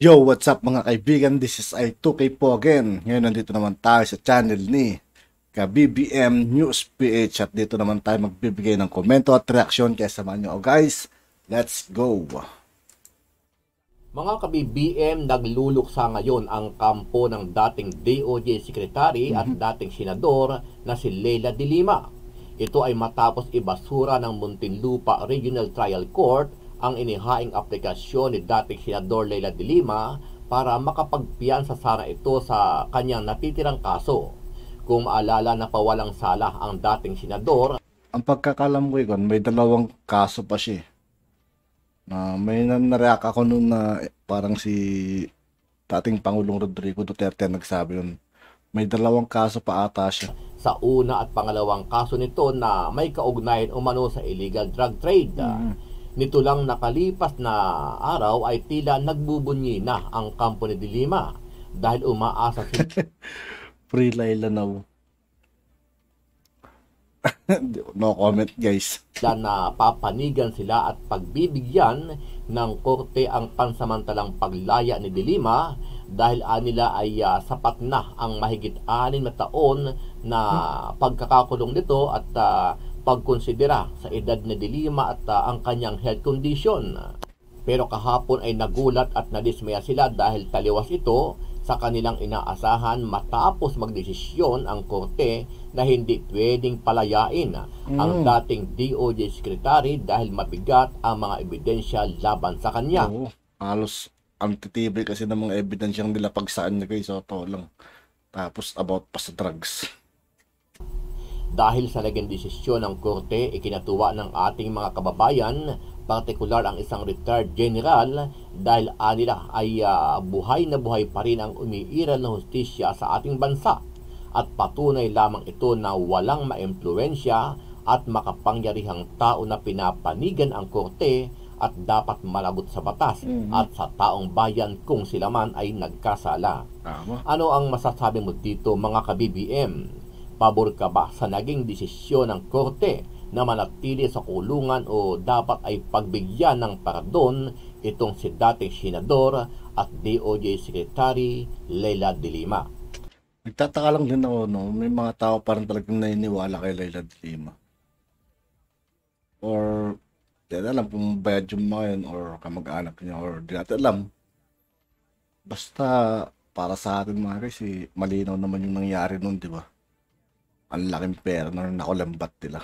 Yo, what's up mga kaibigan? This is I2K po again. Ngayon nandito naman tayo sa channel ni BBM News PH at dito naman tayo magbibigay ng komento at reaksyon kaya samahan nyo. Guys, let's go! Mga ka-BBM, nagluluksa ngayon ang kampo ng dating DOJ Secretary at dating Senador na si Leila de Lima. Ito ay matapos ibasura ng Muntinlupa Regional Trial Court ang inihaing aplikasyon ni dating Senador Leila de Lima para makapagpiyansa sana ito sa kanyang natitirang kaso. Kung maalala na pawalang sala ang dating senador. Ang pagkakalam ko yun, may dalawang kaso pa siya. May nareact ako noon na parang si dating Pangulong Rodrigo Duterte nagsabi nun. May dalawang kaso pa ata siya. Sa una at pangalawang kaso nito na may kaugnayan umano sa illegal drug trade. Nito lang nakalipas na araw ay tila nagbubunyi na ang kampo ni de Lima dahil umaasa si Free Laila now. No comment guys. na papanigan sila at pagbibigyan ng korte ang pansamantalang paglaya ni de Lima dahil nila ay sapat na ang mahigit 6 na taon na pagkakakulong nito at pagkonsidera sa edad ni de Lima at ang kanyang health condition. Pero kahapon ay nagulat at nadismaya sila dahil taliwas ito sa kanilang inaasahan matapos magdesisyon ang korte na hindi pwedeng palayain ang dating DOJ Secretary dahil mabigat ang mga ebidensya laban sa kanya. Oo, halos ang titibay kasi ng mga ebidensyang nila pagsaan niya guys, so to lang. Tapos about pa sa drugs. Dahil sa naging desisyon ng korte, ikinatuwa ng ating mga kababayan, partikular ang isang retired general dahil nila ay buhay na buhay pa rin ang umiiral na hustisya sa ating bansa at patunay lamang ito na walang maimpluwensya at makapangyarihang tao na pinapanigan ang korte at dapat malagot sa batas at sa taong bayan kung sila man ay nagkasala. Tama. Ano ang masasabi mo dito mga ka-BBM? Pabor ka ba sa naging desisyon ng korte na manatili sa kulungan o dapat ay pagbigyan ng pardon itong si dating senador at DOJ Secretary Leila de Lima? Nagtataka lang din ako, no? May mga tao parang talagang naniniwala kay Leila de Lima. Or, di natin alam kung bayad yung mga yun or kamag-anak niya or di natin alam. Basta, para sa atin mga guys, malinaw naman yung nangyari nun, di ba? Ang laking pera na nakulambat nila.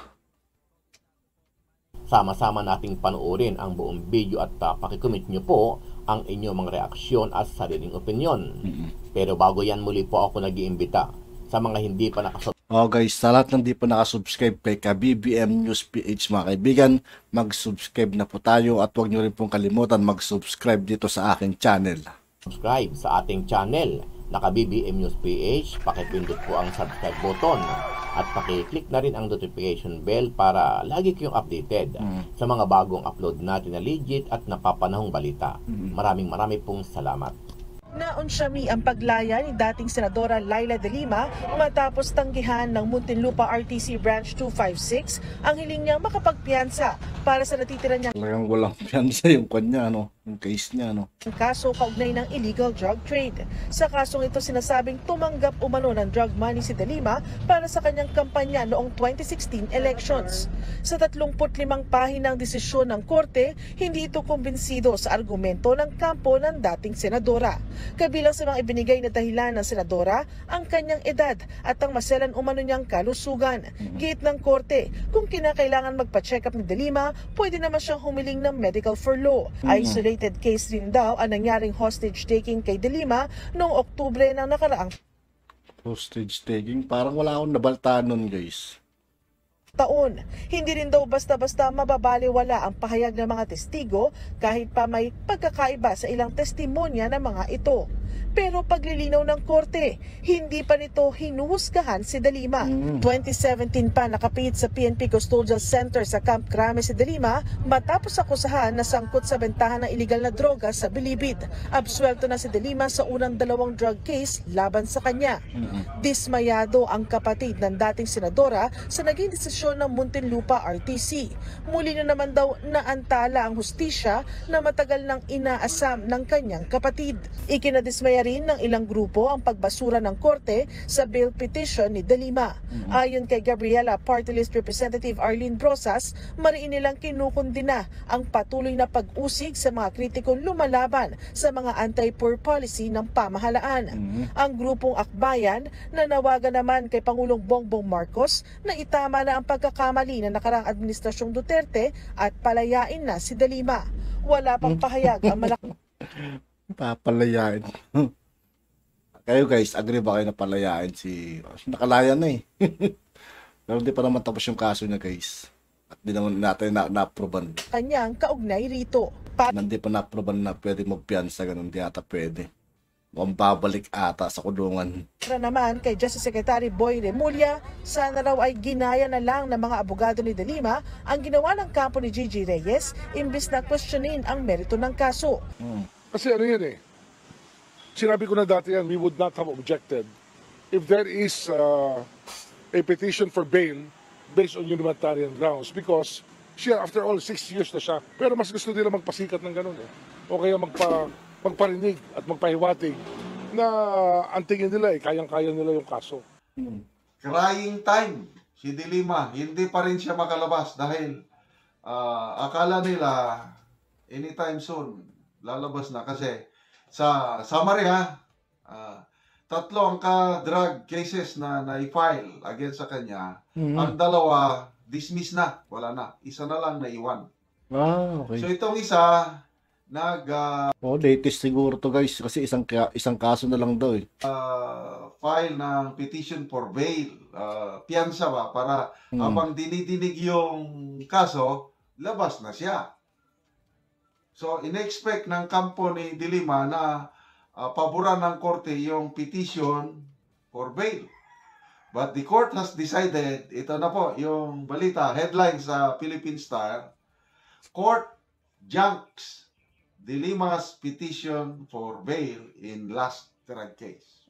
Sama-sama nating panoorin ang buong video at pakikomment nyo po ang inyong mga reaksyon at sariling opinion. Pero bago yan, muli po ako nag-iimbita sa mga hindi pa nakasubscribe. Guys, sa lahat ng hindi pa nakasubscribe kay BBM News PH mga kaibigan, mag-subscribe na po tayo at huwag nyo rin pong kalimutan mag-subscribe dito sa aking channel. Subscribe sa ating channel na BBM News PH, pakipindot po ang subscribe button at pakiclick na rin ang notification bell para lagi kayong updated sa mga bagong upload natin na legit at napapanahong balita. Maraming pong salamat. Naunsyami ang paglaya ni dating Senadora Leila de Lima matapos tanggihan ng Muntinlupa RTC Branch 256 ang hiling niyang makapagpiyansa para sa natitira niya Talagang walang piyansa yung kanya, no? Yung case niya, no? ang kaso kaugnay ng illegal drug trade. Sa kasong ito sinasabing tumanggap umano ng drug money si de Lima para sa kanyang kampanya noong 2016 elections. Sa 35 pahinang desisyon ng korte, hindi ito kumbinsido sa argumento ng kampo ng dating senadora. Kabilang sa mga ibinigay na dahilan ng senadora, ang kanyang edad at ang maselan umano niyang kalusugan. Giit ng korte, kung kinakailangan magpa-check up ni de Lima, pwede naman siyang humiling ng medical furlough. Isolated case din daw ang nangyaring hostage taking kay de Lima noong Oktubre ng nakaraang Hostage taking, parang wala akong nabaltaan nun guys. taon. Hindi rin daw basta-basta mababaliwala ang pahayag ng mga testigo kahit pa may pagkakaiba sa ilang testimonya ng mga ito. Pero paglilinaw ng korte, hindi pa nito hinuhusgahan si de Lima. 2017 pa nakapit sa PNP Custodial Center sa Camp Crame si de Lima matapos akusahan na sangkot sa bentahan ng iligal na droga sa Bilibid. Absuelto na si de Lima sa unang 2 drug case laban sa kanya. Dismayado ang kapatid ng dating senadora sa naging desisyon desisyon ng Muntinlupa RTC. Muli na naman daw naantala ang hustisya na matagal nang inaasam ng kanyang kapatid. Ikinadismaya rin ng ilang grupo ang pagbasura ng korte sa bail petition ni De Lima. Ayon kay Gabriela Party List Representative Arlene Brosas, mariin nilang kinukundina ang patuloy na pag-usig sa mga kritikong lumalaban sa mga anti-poor policy ng pamahalaan. Ang grupong Akbayan nanawagan naman kay Pangulong Bongbong Marcos na itama na ang pagkakamali ng nakaraang administrasyong Duterte at palayain na si De Lima. Wala pang pahayag ang malaking Papalayain. Kayo guys, agree ba kayo na palayain si... Nakalaya na eh. Pero hindi pa naman tapos yung kaso niya guys. At di naman natin na-approvean. kanyang kaugnay rito. Hindi pa na-approvean na pwede magpiyansa, ganun di ata pwede. Mukhang babalik ata sa kulungan. Para naman kay Justice Secretary Boy Remulla, sana raw ay ginaya na lang ng mga abogado ni De Lima ang ginawa ng kampo ni Gigi Reyes imbis na questionin ang merito ng kaso. Kasi ano yan eh, sinabi ko na dati yan, we would not have objected if there is a petition for bail based on humanitarian grounds because siya, after all, 6 years na siya. Pero mas gusto nila magpasikat ng ganun eh. O kaya magparinig at magpahiwatig na ang tingin nila eh, kayang-kaya nila yung kaso. Crying time. Si De Lima, hindi pa rin siya makalabas dahil akala nila anytime soon lalabas na kasi sa summary tatlo ang ka-drug cases na na-file against sa kanya. Ang dalawa, dismiss na. Wala na. Isa na lang naiwan. Okay. So itong isa, Latest siguro to guys kasi isang kaso na lang daw eh. file ng petition for bail. Piyansa ba? Para habang dinidinig yung kaso, labas na siya. So, in-expect ng kampo ni De Lima na paboran ng korte yung petition for bail. But the court has decided, ito na po, yung balita, headline sa Philippine Star, Court junks De Lima's petition for bail in last drug case.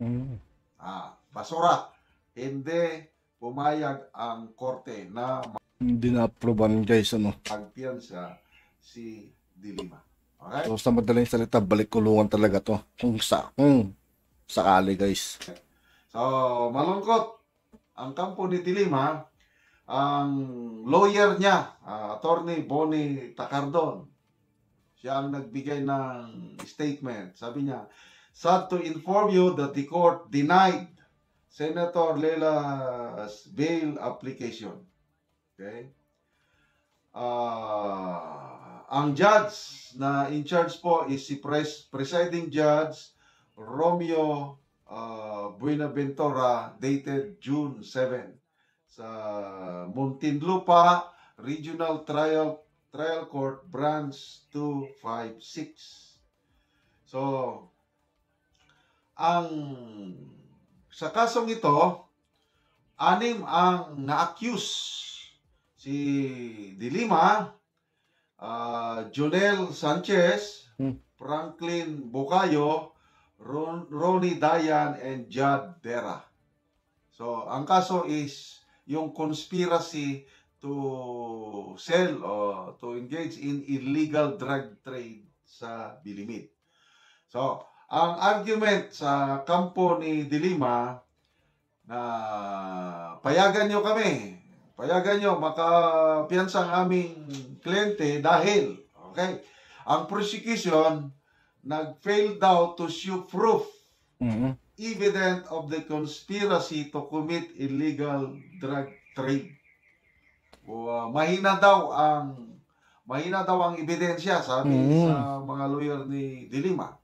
Basura. Hindi pumayag ang korte na Hindi na-approvean guys ano. magpiyansa si De Lima. Okay? So sa madaling salita, balik kulungan talaga to. Kung sakali guys. So, malungkot ang kampo ni De Lima, ang lawyer niya, Attorney Bonnie Tacardon. Siya ang nagbigay ng statement. Sabi niya, sad to inform you that the court denied Senator Leila's bail application. Okay? Ang judge na in charge po is si presiding judge Romeo Buenaventura, dated June 7 sa Muntinlupa Regional Trial Court Branch 256. So, sa kasong ito, 6 ang na-accuse. Si De Lima, Jonel Sanchez, Franklin Bucayo, Ronnie Dayan, and Judd Dera. So, ang kaso is yung conspiracy to sell or to engage in illegal drug trade sa Bilimid. So, ang argument sa kampo ni De Lima na payagan nyo kami, makapiyansa ang aming kliyente dahil, okay, ang prosecution nag-fail daw to show proof evident of the conspiracy to commit illegal drug trade. Mahina daw ang ebidensya, sabi sa mga lawyer ni De Lima,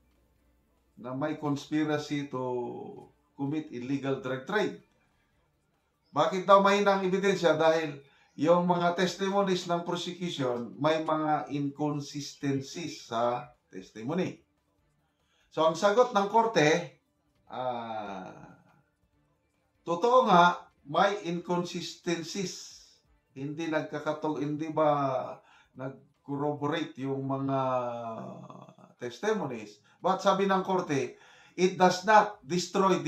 na may conspiracy to commit illegal drug trade. Bakit daw mahina ang ebidensya? Dahil yung mga testimonies ng prosecution may mga inconsistencies sa testimony. So, ang sagot ng korte, totoo nga, may inconsistencies. Hindi ba nag-corroborate yung mga testimonies. But sabi ng korte, it does not destroy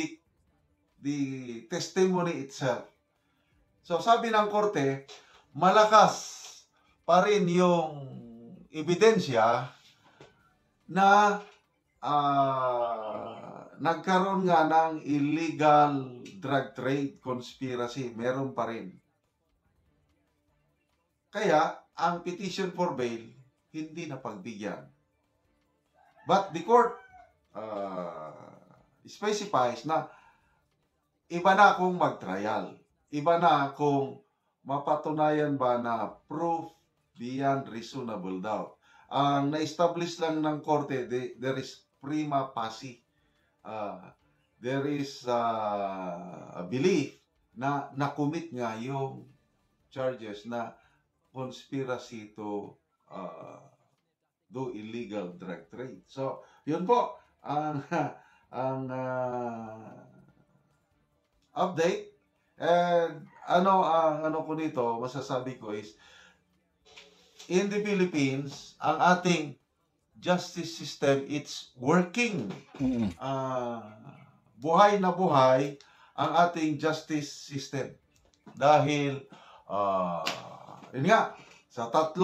the testimony itself. So sabi ng korte, malakas pa rin yung ebidensya na nagkaroon nga ng illegal drug trade conspiracy. Meron pa rin. Kaya, ang petition for bail, hindi na pagbigyan. But the court specifies na iba na kung mag-trial. Iba na kung mapatunayan ba na proof beyond reasonable doubt. Ang na-establish lang ng korte, there is prima facie. There is a belief na na-commit nga yung charges na conspiracy to do illegal drug trade. So, yun po ang update. And ano ko nito, masasabi ko is, in the Philippines, ang ating justice system, it's working. Buhay na buhay ang ating justice system. Dahil, yun nga, sa 3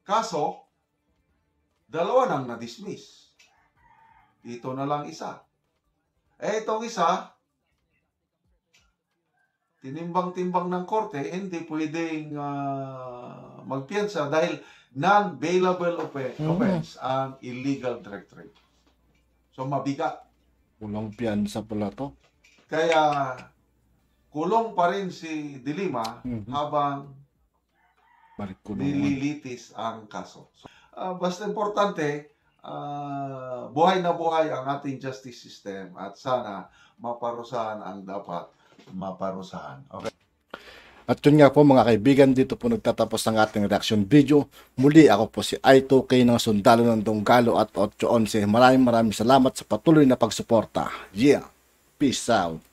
kaso, 2 nang na-dismiss. Ito na lang isa. Itong isa, tinimbang-timbang ng korte, hindi pwedeng magpiyansa dahil non-bailable offense ang illegal drug trade. So, mabigat. Walang piyansa pala to. Kaya, kulong pa rin si De Lima habang Balik ko naman. nililitis ang kaso. So, basta importante, buhay na buhay ang ating justice system at sana maparusahan ang dapat maparusahan. Okay. At yun nga po mga kaibigan, dito po nagtatapos ang ating reaction video. Muli ako po si I2K ng Sundalo ng Donggalo at 811. Maraming salamat sa patuloy na pagsuporta. Yeah! Peace out!